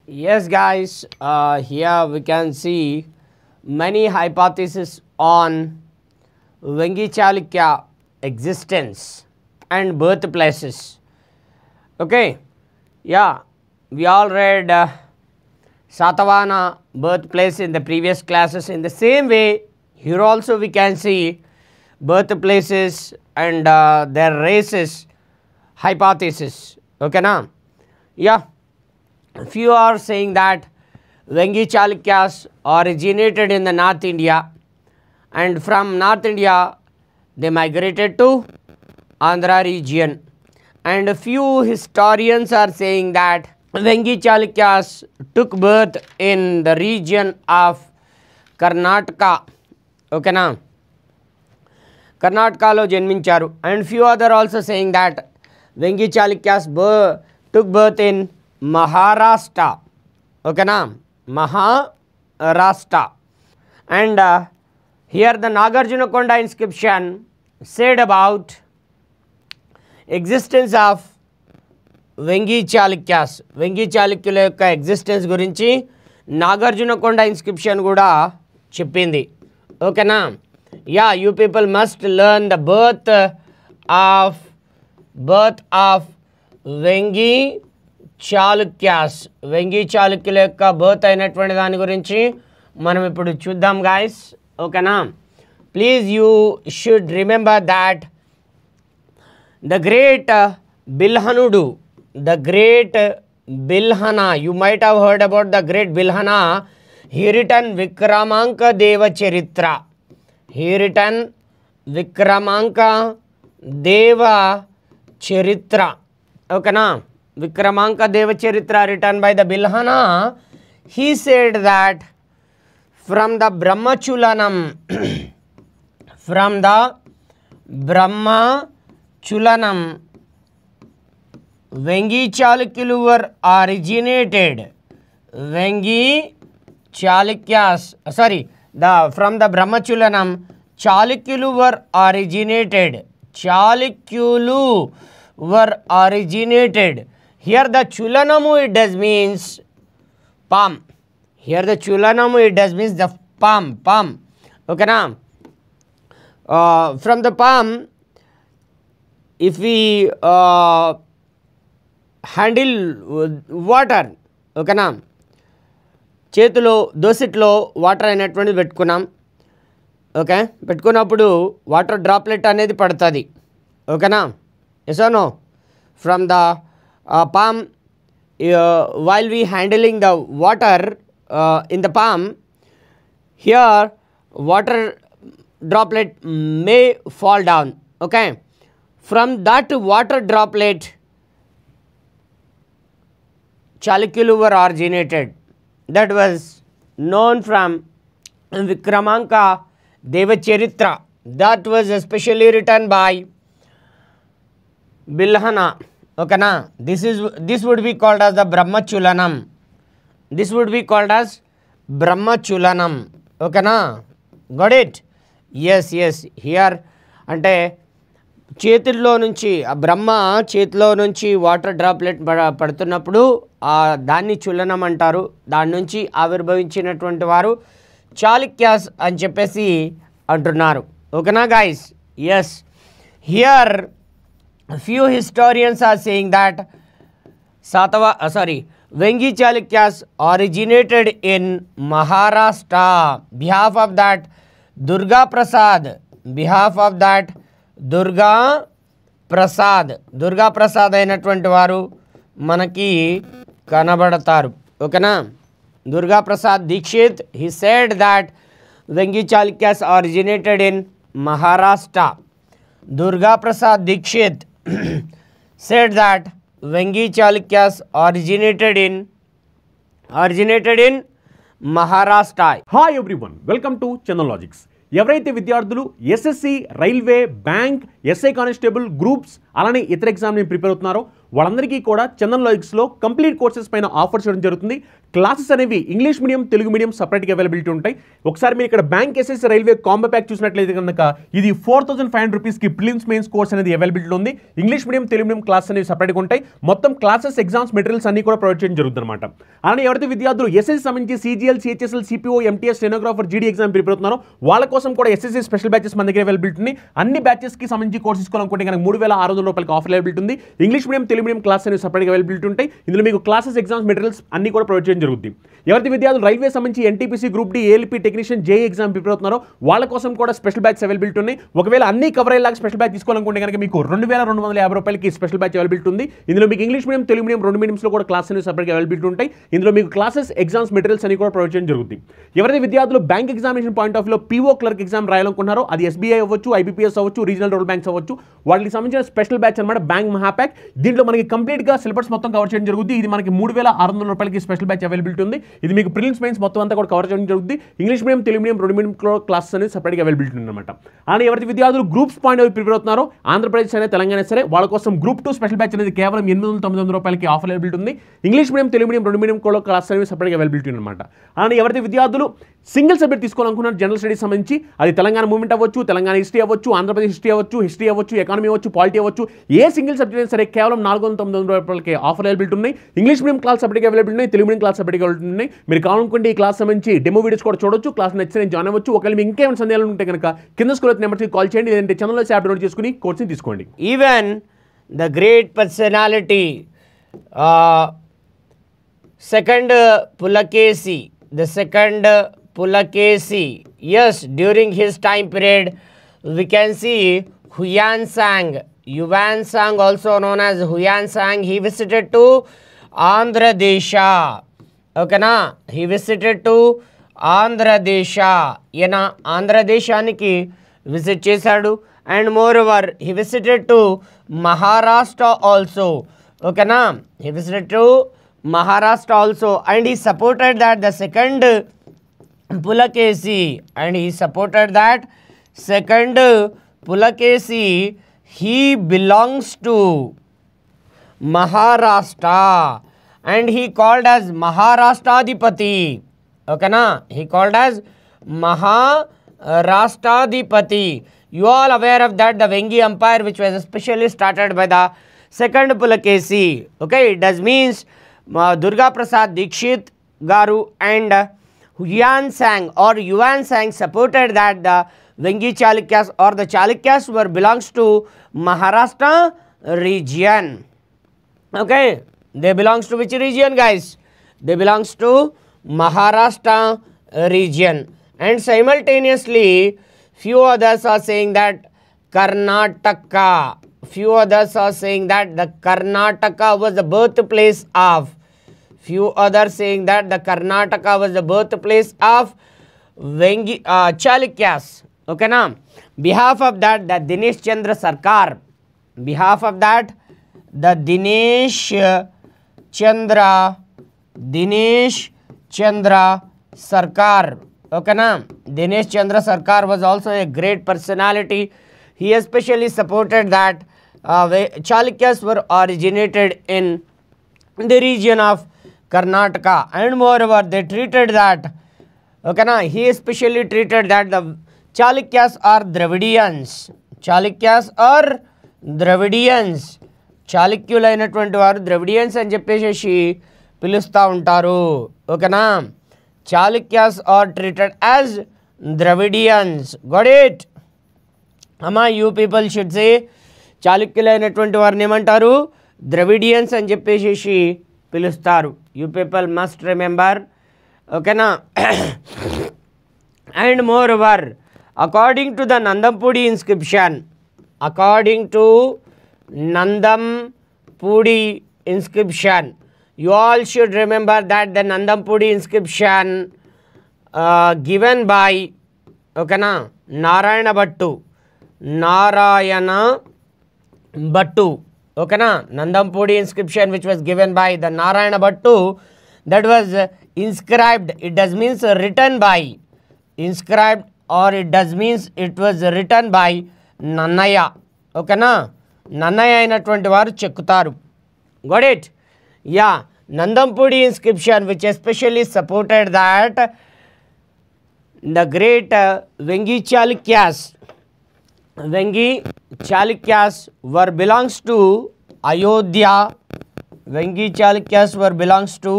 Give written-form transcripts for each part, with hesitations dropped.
Yes, guys, here we can see many hypotheses on Vengi Chalukya existence and birthplaces. Okay, yeah, we all read Satavahana birthplace in the previous classes. In the same way, here also we can see birthplaces and their races hypothesis. Okay, now, yeah. Few are saying that Vengi Chalukyas originated in the North India, and from North India they migrated to Andhra region, and a few historians are saying that Vengi Chalukyas took birth in the region of Karnataka. Okay na? Karnatakalo janmincharu, and few other also saying that Vengi Chalukyas took birth in Maharashtra. Okay na? Maharashtra. And here the Nagarjunakonda inscription said about existence of Vengi Chalukyas. Vengi Chalukyula యొక్క existence గురించి Nagarjunakonda inscription కూడా చెప్పింది. ఓకేనా? Yeah, you people must learn the birth of Vengi Chalukyas. Vengi చాళుక్యుల యొక్క birth అయినటువంటి దాని గురించి మనం ఇప్పుడు చూద్దాం గాయస్. ఓకేనా? Please you should remember that the great బిల్హనుడు, the great Bilhana, you might have heard about the great Bilhana. He written Vikramanka Deva Charitra. He written Vikramanka Deva చరిత్ర. ఓకేనా? Vikramanka Deva Charitra written by the Bilhana. He said that from the Brahmachulanam, from the Brahmachulanam, Vengi Chalukyulu were originated. Vengi Chalukyas, from the Brahmachulanam, Chalukyulu were originated. Chalukyulu were originated. Here the Chulanamu it does means palm. Here the Chulanamu it does means the palm. Okay na? From the palm, if we handle water, okay na? చేతిలో దోసిట్లో water అయినటువంటి పెట్టుకున్నాం. Okay, పెట్టుకున్నప్పుడు water droplet అనేది పడుతుంది. ఓకేనా? Yes or no? From the palm, while we handling the water in the palm, here water droplet may fall down. Okay, from that water droplet, Chalukyulu were originated. That was known from Vikramanka Deva Charitra. That was especially written by Bilhana. Okay na? This would be called as the Brahmachulanam. This would be called as Brahmachulanam. Okay na? Got it? Yes. Here అంటే చేతుల్లో నుంచి ఆ బ్రహ్మ చేతిలో నుంచి water droplet పడుతున్నప్పుడు దాన్ని చులనం అంటారు. దాని నుంచి ఆవిర్భవించినటువంటి వారు చాళుక్యాస్ అని చెప్పేసి అంటున్నారు. ఓకేనా guys? Yes. Here few historians are saying that Vengi Chalukyas originated in Maharashtra. Behalf of that Durga Prasad అయినటువంటి వారు మనకి కనబడతారు. ఓకేనా? Durga Prasad Dikshit, he said that Vengi Chalukyas originated in Maharashtra. Durga Prasad Dikshit said that Vengi Chalukyas originated in Maharashtra. Hi everyone, welcome to Chandan logics. ఎవరైతే విద్యార్థులు SSC, railway, bank, SI constable groups అలానే ఇతర exam prepare అవుతున్నారో వాళ్ళందరికీ కూడా Chandan లాజిక్స్లో complete courses పైన offer చేయడం జరుగుతుంది. క్లాసెస్ అనేవి ఇంగ్లీష్ మీడియం తెలుగు మీడియం సపరేట్గా అవైలబిలిటీ ఉంటాయి. ఒకసారి మీరు ఇక్కడ bank SSC railway combo pack చూసినట్లయితే కనుక ఇది 4500 రూపీస్కి ప్రిలిమ్స్ మెయిన్స్ కోర్స్ అనేది అవైలబిలిటీ ఉంది. English medium Telugu medium class అనేవి సపరేట్గా ఉంటాయి. మొత్తం క్లాసెస్ ఎగ్జామ్స్ మెటీరియల్స్ అన్ని కూడా ప్రొవైడ్ చేయడం జరుగుతుంది అనమాట. అలానే ఎవరైతే విద్యార్థులు ఎస్ఎస్సి సంబంధించి CGL CHSL CPO MTS stenographer జీడీ ఎగ్జామ్ ప్రిపేర్ అవుతున్నారో వాళ్ళ కోసం కూడా ఎస్ఎస్సి స్పెషల్ బ్యాచెస్ మన దగ్గర అవైలబిలిటీ ఉంది. అన్ని బ్యాచెస్కి సంబంధించి కోర్స్ తీసుకోవాలనుకుంటే కనుక 3600 రూపాయలకి ఆఫర్ అవైలబిలిటీ ఉంది. English medium Telugu medium class అనేవి సపరేట్గా అవైలబిలిటీ ఉంటాయి. ఇందులో మీకు క్లాసెస్ ఎగ్జామ్స్ మెటీరియల్స్ అన్ని కూడా ప్రొవైడ్ చేయడం జరుగుతుంది. ఎవరైతే విద్యార్థులు రైల్వే సంబంధించి NTPC group D ALP technician JE exam prepare అవుతున్నారో వాళ్ళ కోసం కూడా స్పెషల్ బ్యాచ్ అవైలబిలిటీ ఉన్నాయి. ఒకవేళ అన్ని కవర్ అయ్యేలాగా స్పెషల్ బ్యాచ్ తీసుకోవాలనుకుంటే కనుక మీకు 2250 రూపాయలకి స్పెషల్ బ్యాచ్ అవైలబిలిటీ ఉంది. ఇందులో మీకు ఇంగ్లీష్ మీడియం తెలుగు మీడియం రెండు మీడియంస్లో కూడా క్లాస్ అనేవి సపరేట్గా అవైలబిలిటీ ఉంటాయి. ఇందులో మీకు క్లాసెస్ ఎగ్జామ్స్ మెటీరియల్స్ అన్ని కూడా ప్రొవైడ్ చేయడం జరుగుతుంది. ఎవరైతే విద్యార్థులు బ్యాంక్ ఎగ్జామినేషన్ పాయింట్ ఆఫ్ వ్యూలో పీఓ క్లర్క్ ఎగ్జామ్ రాయాలనుకుంటున్నారో అది ఎస్బీఐ అవ్వచ్చు, ఐబీపీఎస్ అవ్వచ్చు, రీజనల్ రూరల్ బ్యాంక్స్ అవ్వచ్చు, వాటికి సంబంధించిన స్పెషల్ బ్యాచ్ అనమాట బ్యాంక్ మహాప్యాక్. దీంట్లో మనకి కంప్లీట్గా సిలబస్ మొత్తం కవర్ చేయడం జరుగుతుంది. ఇది మనకి 3600 రూపాయలకి స్పెషల్ బ్యాచ్ అవైలబిలిటీ ఉంది. ఇది మీకు ప్రిలిమ్స్ మెయిన్స్ మొత్తం అంతా కూడా కవర్ చేయడం జరుగుతుంది. ఇంగ్లీష్ మీడియం తెలుగు మీడియం రెండు మీడియం క్లాసెస్ అనేది సపరేట్గా అవైలబిలిటీ ఉందన్నమాట. అలానే ఎవరైతే విద్యార్థులు గ్రూప్స్ పాయింట్ ఆఫ్ ప్రిపేర్ అవుతున్నారో ఆంధ్రప్రదేశ్ అనేది తెలంగాణ సరే వాళ్ళ కోసం గ్రూప్ 2 స్పెషల్ బ్యాచ్ అనేది కేవలం 800-900 రూపాయలకి ఆఫర్ అవైలబిలిటీ ఉంది. ఇంగ్లీష్ మీడియం తెలుగు మీడియం రెండు మీడియం క్లాస్ అనేవి సపరేట్గా అవైలబిలిటీ అనమాట. అలానే ఎవరైతే విద్యార్థులు సింగిల్ సబ్జెక్ట్ తీసుకోవాలనుకున్నారు జనరల్ స్టడీస్ సంబంధించి అది తెలంగాణ మూవ్మెంట్ అవ్వచ్చు, తెలంగాణ హిస్టరీ అవ్వచ్చు, ఆంధ్రప్రదేశ్ హిస్టరీ అవ్వచ్చు, ఎకానమీ అవ్వచ్చు, పాలిటీ అవ్వచ్చు, ఏ సింగిల్ సబ్జెక్ట్ అయినా సరే కేవలం 400-900 రూపాయలకి ఆఫర్ అవైలబిలిటీ ఉన్నాయి. ఇంగ్లీష్ మీడియం క్లాస్ సపరేట్గా అవైలబిలిటీ ఉన్నాయి, తెలుగు మీడియం క్లాస్ సపరేట్గా అవైలబిలిటీ ఉన్నాయి. మీరు కావాలనుకుంటే ఈ క్లాస్ సంబంధించి డెమో వీడియోస్ కూడా చూడొచ్చు. క్లాస్ నచ్చితే నేను జాయిన్ అవ్వచ్చు. ఒకవేళ మీకు ఇంకేమైనా సందేహాలు ఉంటే కనుక కింద స్కూల్ నెంబర్కి కాల్ చేయండి, లేదంటే ఛానల్లో యాప్ డౌన్లోడ్ చేసుకుని కోర్స్ని తీసుకోండి. Even the great personality second Pulakesi, yes, during his time period we can see Huyan Sang, also known as Huyan Sang. He visited to Andhra Desha, okay na, he visited to Andhra Desha, yena Andhra Deshaniki visit chesadu. And moreover he visited to Maharashtra also, okay na, he visited to Maharashtra also, and he supported that the second Pulakesi, he belongs to Maharashtra and he called as Maharashtraadhipati, okay na, he called as Maharashtraadhipati. You all aware of that, the Vengi Empire, which was especially started by the second Pulakesi, okay. It does means Durga Prasad Dikshit Garu and Huyan Sang supported that the Vengi Chalukyas or the Chalukyas were belongs to Maharashtra region, okay. They belongs to which region, guys? They belongs to Maharashtra region. And simultaneously few others are saying that Karnataka, the Karnataka was the birthplace of, Vengi Chalukyas, okay na. Behalf of that the Dinesh Chandra Sarkar, okay na. Dinesh Chandra Sarkar was also a great personality. He especially supported that Chalukyas were originated in the region of Karnataka, and moreover they treated that, okay na, he especially treated that the Chalukyas are Dravidians, చాళుక్యులైనటువంటి వారు Dravidians అని చెప్పేసి పిలుస్తూ ఉంటారు, ఓకేనా. Chalukyas are treated as Dravidians, got it అమ్మా. You people should say చాళుక్యులైనటువంటి వారిని ఏమంటారు? ద్రవిడియన్స్ అని చెప్పేసి పిలుస్తారు. యూ పీపుల్ మస్ట్ రిమెంబర్, ఓకేనా. And moreover according to the Nandampudi inscription, you all should remember that the Nandampudi inscription given by, okay na, Narayana Bhattu, okay na. Nandampudi inscription which was given by the Narayana Bhattu, that was inscribed, it does means written by, inscribed, or it does means it was written by Nannaya, ఓకేనా, నన్నయ్య అయినటువంటి వారు చెక్కుతారు. Got it? Yeah, Nandampudi inscription which especially supported that the great Vengi Chalukyas were belongs to Ayodhya. Vengi Chalukyas were belongs to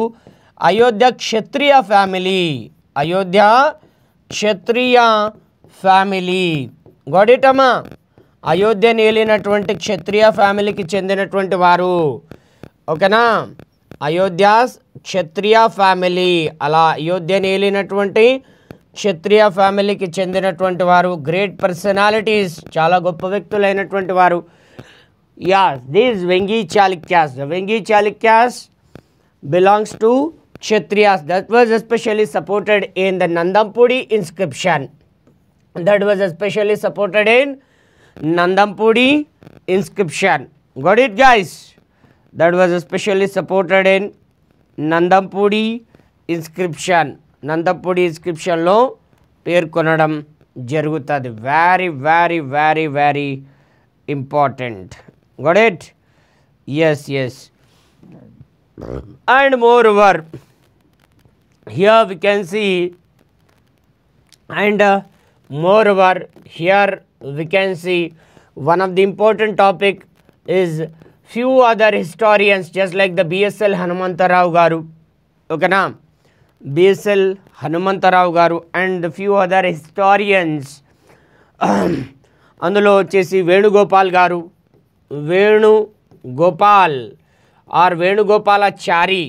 Ayodhya Kshatriya family. Ayodhya Kshatriya family. Got it amma? అయోధ్యని ఏలినటువంటి క్షత్రియ ఫ్యామిలీకి చెందినటువంటి వారు. ఓకేనా, అయోధ్య క్షత్రియ family, అలా అయోధ్యని ఏలినటువంటి క్షత్రియ ఫ్యామిలీకి చెందినటువంటి వారు. Great personalities, చాలా గొప్ప వ్యక్తులైనటువంటి వారు. Yeah, these Vengi Chalukyas, the Vengi Chalukyas belongs to kshatriyas. That was especially supported in the Nandampudi inscription. That was especially supported in Nandampudi inscription. Got it guys? That was especially supported in Nandampudi inscription. Nandampudi inscription లో పేర్కొనడం జరుగుతుంది. Very very very very important. Got it? Yes, yes. And moreover, here we can see, and moreover here we can see one of the important topic is few other historians just like the BSL Hanumantarao garu. Okay na, BSL Hanumantarao garu and the few other historians అందులో వచ్చేసి వేణుగోపాల్ గారు, Venugopal or Venugopalachari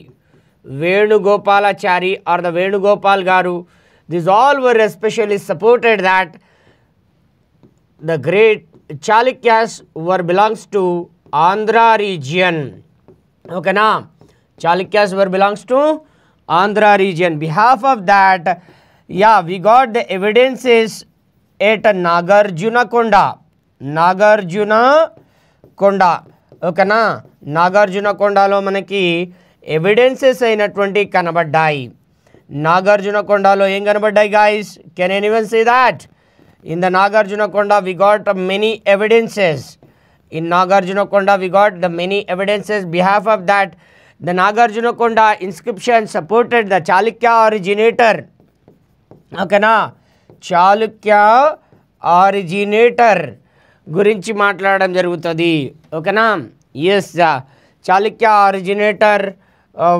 or the Venugopal garu. These all were especially supported that the great Chalukyas were belongs to Andhra region. Okay na, Chalukyas were belongs to Andhra region. Behalf of that, yeah, we got the evidences at Nagarjunakonda. ఓకేనా, నాగార్జునకొండలో మనకి evidences అయినటువంటి కనబడ్డాయి. నాగార్జునకొండలో ఏం కనబడ్డాయి guys? Can anyone say that? In the Nagarjunakonda we got many evidences. In Nagarjunakonda we got the many evidences. Behalf of that the Nagarjunakonda inscription supported the Chalukya originator. ఓకేనా, Chalukya originator గురించి మాట్లాడడం జరుగుతుంది. ఓకేనా, yes, Chalukya originator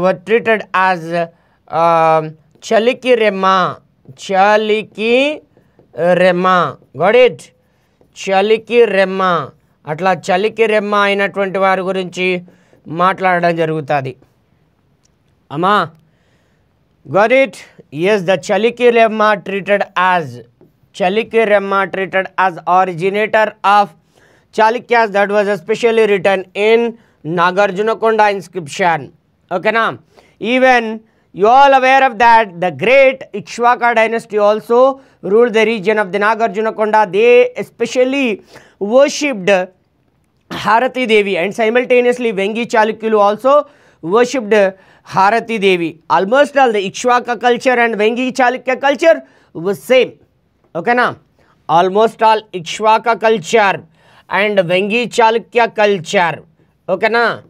were treated as Chalikiremma. Got it? Chalikiremma. అట్లా చలికిరెమ్మ అయినటువంటి వారి గురించి మాట్లాడడం జరుగుతుంది అమ్మా. Got it? Yes, the Chalikiremma treated as originator of Chalukyas. That was especially written in Nagarjunakonda inscription. Okay na? Even you all aware of that the great Ikshvaka dynasty also ruled the region of the Nagarjunakonda. They especially worshipped Harati Devi, and simultaneously Vengi Chalukyulu also worshipped Harati Devi. Almost all the Ikshvaka culture and Vengi Chalukya culture was same. Okay na? Almost all Ikshvaka culture and Vengi Chalukya culture. Okay na?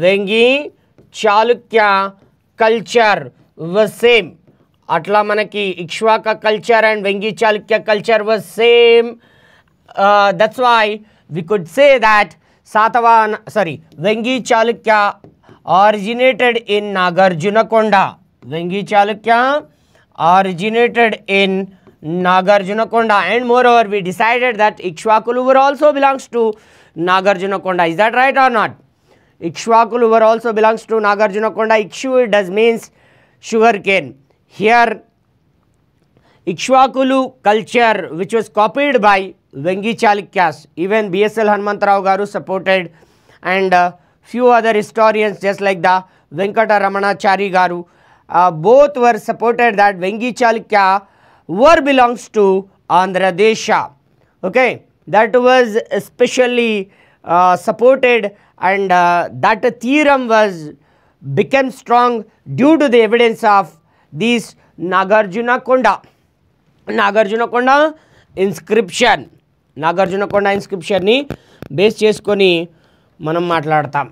Vengi Chalukya culture was same. Atla manaki Ikshvaka culture and Vengi Chalukya culture was same. That's why we could say that Vengi Chalukya originated in Nagarjunakonda. Vengi Chalukya originated in Nagarjunakonda, and moreover we decided that Ikshvakulu also belongs to Nagarjunakonda. Is that right or not? Ikshvakulu also belongs to Nagarjunakonda. Ikshu does means sugarcane. Here Ikshvakulu culture which was copied by Vengi Chalukyas, even BSL Hanumantarao garu supported, and few other historians just like the Venkata Ramanachari garu, both were supported that Vengi Chalukya were belongs to Andhra Desha. Okay, that was especially supported, and that theorem became strong due to the evidence of this Nagarjunakonda inscription. Nagarjunakonda inscription ni base చేసుకొని మనం మాట్లాడతాం.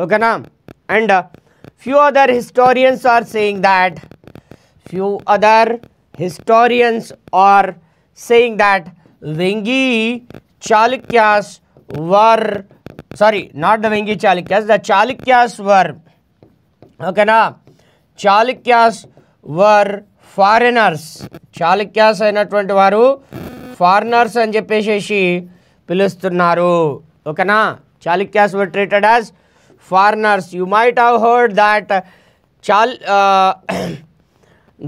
ఓకేనా. And few other historians are saying that Vengi Chalukyas were, sorry, not the Vengi Chalukyas, the Chalukyas were, okay na, Chalukyas were foreigners. Chalukyas అయినటువంటి వారు foreigners అని చెప్పేసి పిలుస్తున్నారు. ఓకేనా. Chalukyas were treated as foreigners. You might have heard that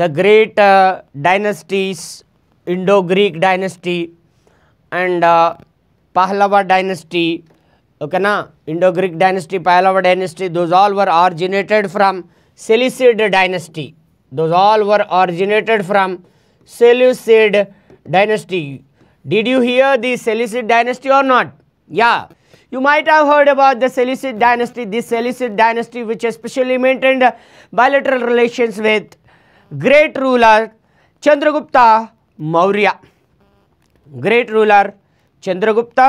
the great dynasties, Indo-Greek dynasty and Pahlava dynasty, okay na, Indo-Greek dynasty, Pahlava dynasty, those all were originated from Seleucid dynasty. Those all were originated from Seleucid dynasty. Did you hear the Seleucid dynasty or not? Yeah. You might have heard about the Seleucid dynasty. This Seleucid dynasty, which especially maintained bilateral relations with great ruler Chandragupta Maurya. Great ruler Chandragupta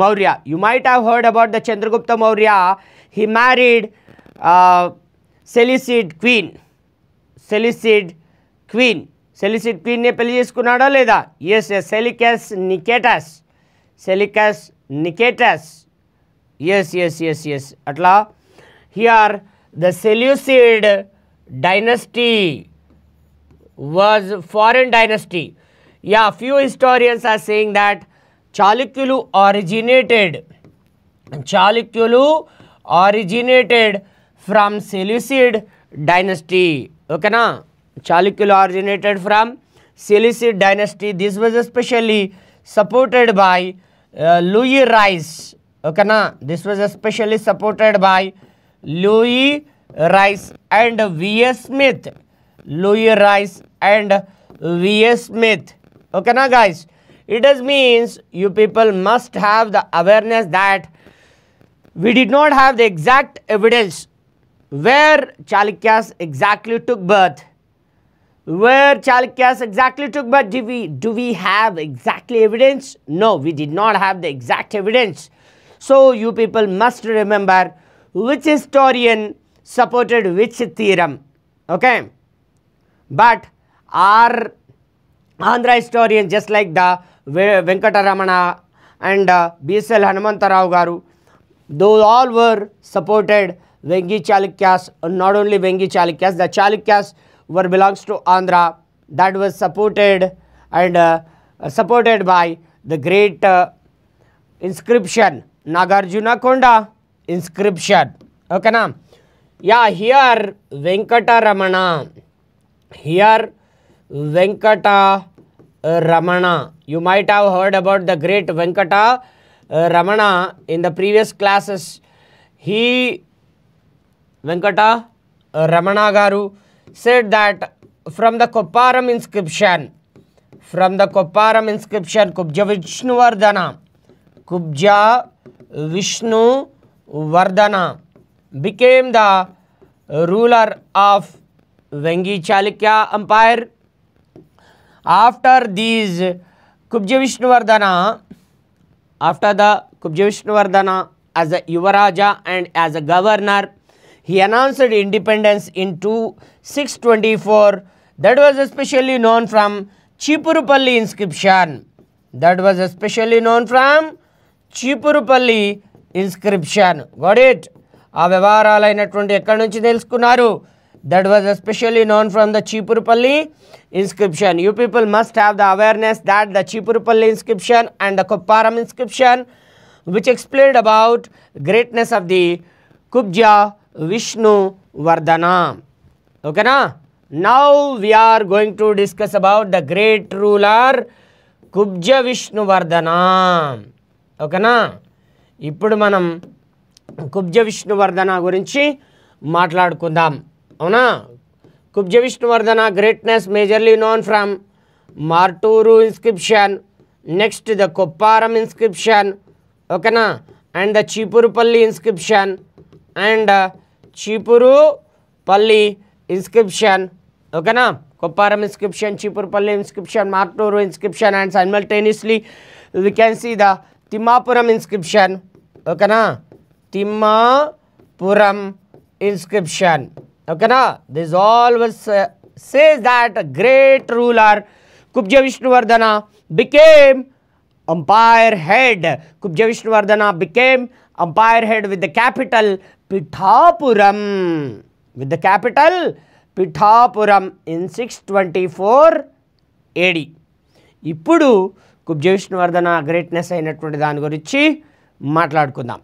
Maurya. You might have heard about the Chandragupta Maurya. He married Seleucid queen. Seleucid queen నే పెళ్లి చేసుకున్నాడా లేదా? Yes, Seleucus Nicetas. Yes. Atla here the Seleucid dynasty was foreign dynasty. Yeah, few historians are saying that Chalukyulu originated from Seleucid dynasty. Okay na? Chalukyulu originated from Seleucid dynasty. This was especially supported by Louis Rice. Okay na? This was especially supported by Louis Rice and V.S. Smith. Okay na guys? It does means you people must have the awareness that we did not have the exact evidence where Chalukyas exactly took birth. Do we have exactly evidence? No, we did not have the exact evidence. So you people must remember which historian supported which theorem. Okay. But our Andhra historians, just like the Venkataramana and B.S.L. Hanumantarao garu, those all were supported Vengi Chalukyas. Not only Vengi Chalukyas, the Chalukyas were belongs to Andhra. That was supported and supported by the great inscription, Nagarjuna Konda inscription. Okay na? Yeah, here Venkataramana. You might have heard about the great Venkataramana in the previous classes. Venkataramana garu said that from the Kopparam inscription, Kubja Vishnuvardhana became the ruler of Vengi Chalukya Empire. After the Kubja Vishnuvardhana as a Yuvaraja and as a governor, he announced independence in 624. That was especially known from Chipurupalli inscription. Got it? ఆ వ్యవహారాలైనటువంటి ఎక్కడి నుంచి తెలుసుకున్నారు? That was especially known from the Chipurupalli inscription. You people must have the awareness that the Chipurupalli inscription and the Kopparam inscription, which explained about greatness of the Kubja Vishnuvardhana. Okay na? Now we are going to discuss about the great ruler Kubja Vishnuvardhana. Okay na? ఇప్పుడు మనం కుబ్జ విష్ణువర్ధన గురించి మాట్లాడుకుందాం. అవునా? Kubja Vishnuvardhana greatness majorly known from Martur inscription, next the Kopparam inscription, ఓకేనా, and the Chipurupalli inscription ఓకేనా. Kopparam inscription, Chipurupalli inscription, Martur inscription, and simultaneously we can see the Timmapuram inscription, ఓకేనా, Timmapuram inscription, ఓకేనా. This always says that a great ruler Kubja Vishnuvardhana became umpire head. Kubja Vishnuvardhana became umpire head with the capital Pithapuram. With the capital Pithapuram in 624 AD. ఇప్పుడు Kubja Vishnuvardhana greatness అయినటువంటి దాని గురించి మాట్లాడుకుందాం.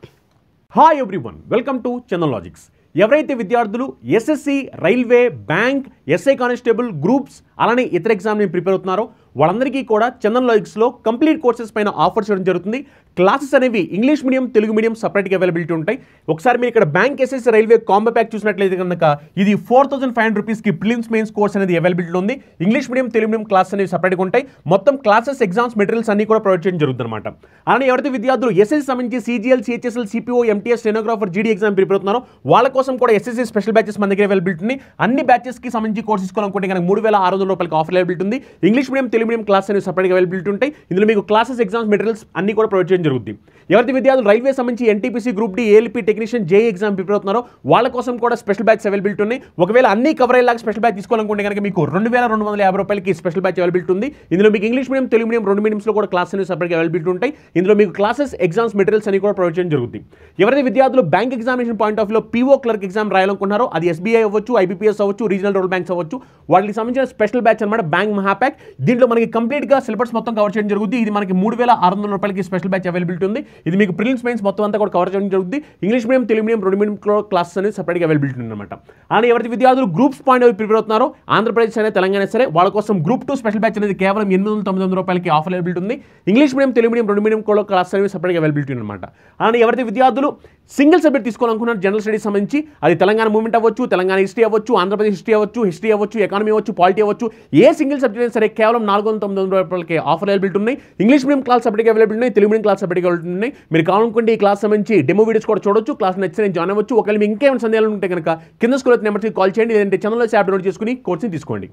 Hi everyone, welcome to Chandan logics. ఎవరైతే విద్యార్థులు SSC, railway, bank, SI constable, groups అలానే ఇతర ఎగ్జామ్ని prepare అవుతున్నారో వాళ్ళందరికీ కూడా చందన్ లాజిక్స్లో కంప్లీట్ కోర్సెస్ పైన ఆఫర్ చేయడం జరుగుతుంది. క్లాసెస్ అనేవి ఇంగ్లీష్ మీడియం, తెలుగు మీడియం సపరేట్గా అవైలబిలిటీ ఉంటాయి. ఒకసారి మీరు ఇక్కడ bank, SSC, railway combo pack చూసినట్లయితే కనుక ఇది 4500 రూపీస్కి ప్రిలిమ్స్ మెయిన్స్ కోర్స్ అనేది అవైలబిలిటీ ఉంది. English medium, Telugu medium class అనేవి సపరేట్గా ఉంటాయి. మొత్తం క్లాసెస్, ఎగ్జామ్స్, మెటీరియల్స్ అన్ని కూడా ప్రొవైడ్ చేయడం జరుగుతుంది అనమాట. అలానే ఎవరైతే విద్యార్థులు ఎస్ఎస్సి సంబంధించి CGL, CHSL, CPO, MTS, stenographer, జీడీ ఎగ్జామ్ ప్రిపేర్ అవుతున్నారో వాళ్ళ కోసం కూడా ఎస్ఎస్సి స్పెషల్ బ్యాచెస్ మన దగ్గర అవైలబిలిటీ ఉంది. అన్ని బ్యాచెస్కి సంబంధించి కోర్స్ తీసుకోవాలనుకుంటే కనుక 3600 రూపాయలకి ఆఫర్ అవైలబిలిటీ ఉంది. English medium, Telugu medium class అనేవి సపరేట్గా అవైలబిలిటీ ఉంటాయి. ఇందులో మీకు క్లాసెస్, ఎగ్జామ్స్, మెటీరియల్స్ అన్ని కూడా ప్రొవైడ్ చేయడం జరుగుతుంది. ఎవరైతే విద్యార్థులు రైల్వే సంబంధించి NTPC, group D, ALP technician, JE exam prepare అవుతున్నారో వాళ్ళ కోసం కూడా స్పెషల్ బ్యాచ్ అవైలబిలిటీ ఉన్నాయి. ఒకవేళ అన్ని కవర్ అయ్యేలాగా స్పెషల్ బ్యాచ్ తీసుకోవాలనుకుంటే కనుక మీకు 2250 రూపాయలకి స్పెషల్ బ్యాచ్ అవైలబిలిటీ ఉంది. ఇందులో మీకు ఇంగ్లీష్ మీడియం, తెలుగు మీడియం రెండు మీడియంస్లో కూడా క్లాస్ అనేవి సపరేట్గా అవైలబిలిటీ ఉంటాయి. ఇందులో మీకు క్లాసెస్, ఎగ్జామ్స్, మెటీరియల్స్ అన్ని కూడా ప్రొవైడ్ చేయడం జరుగుతుంది. ఎవరైతే విద్యార్థులు బ్యాంక్ ఎగ్జామినేషన్ పాయింట్ ఆఫ్ వ్యూలో పీఓ క్లర్క్ ఎగ్జామ్ రాయాలనుకుంటున్నారో అది ఎస్బీఐ అవ్వచ్చు, ఐబీపీఎస్ అవ్వచ్చు, రీజనల్ రూరల్ బ్యాంక్స్ అవ్వచ్చు, వాటికి సంబంధించిన స్పెషల్ బ్యాచ్ అనమాట బ్యాంక్ మహాప్యాక్. దీంట్లో మనకి కంప్లీట్గా సిలబస్ మొత్తం కవర్ చేయడం జరుగుతుంది. ఇది మనకి 3600 రూపాయలకి స్పెషల్ బ్యాచ్ అవైలబిలిటీ ఉంది. ఇది మీకు ప్రిలిమ్స్ మెయిన్స్ మొత్తం అంతా కూడా కవర్ చేయడం జరుగుతుంది. ఇంగ్లీష్ మీడియం, తెలుగు మీడియం రెండు మీడియం క్లాసెస్ అనేది సపరేట్గా అవైలబిలిటీ ఉందన్నమాట. అలానే ఎవరైతే విద్యార్థులు గ్రూప్స్ పాయింట్ ఆఫ్ ప్రిపేర్ అవుతున్నారో ఆంధ్రప్రదేశ్ అనేది, తెలంగాణ సరే వాళ్ళ కోసం గ్రూప్ 2 స్పెషల్ బ్యాచ్ అనేది కేవలం 800-900 రూపాయలకి ఆఫర్ అవైలబిలిటీ ఉంది. ఇంగ్లీష్ మీడియం, తెలుగు మీడియం రెండు మీడియం క్లాస్ అనేవి సపరేట్గా అవైలబిలిటీ అనమాట. అలానే ఎవరైతే విద్యార్థులు సింగిల్ సబ్జెక్ట్ తీసుకోవాలనుకున్నారు జనరల్ స్టడీస్ సంబంధించి అది తెలంగాణ మూవ్మెంట్ అవ్వచ్చు, తెలంగాణ హిస్టరీ అవ్వచ్చు, ఆంధ్రప్రదేశ్ హిస్టరీ అవ్వచ్చు, ఎకానమీ అవ్వచ్చు, పాలిటీ అవ్వచ్చు, ఏ సింగిల్ సబ్జెక్ట్ అయినా సరే కేవలం 400-900 రూపాయలకి ఆఫర్ అవైలబిలిటీ ఉన్నాయి. ఇంగ్లీష్ మీడియం క్లాస్ సపరేట్గా అవైలబిలిటీ ఉన్నాయి, తెలుగు మీడియం క్లాస్ సపరేట్గా అవైలబిలిటీ ఉన్నాయి. మీరు కావాలనుకుంటే ఈ క్లాస్ సంబంధించి డెమో వీడియోస్ కూడా చూడొచ్చు. క్లాస్ నచ్చితే నేను జాయిన్ అవ్వచ్చు. ఒకవేళ మీకు ఇంకేమైనా సందేహాలు ఉంటే కనుక కింద స్కూల్ నెంబర్కి కాల్ చేయండి, లేదంటే ఛానల్లో యాప్ డౌన్లోడ్ చేసుకుని కోర్సుని తీసుకోండి.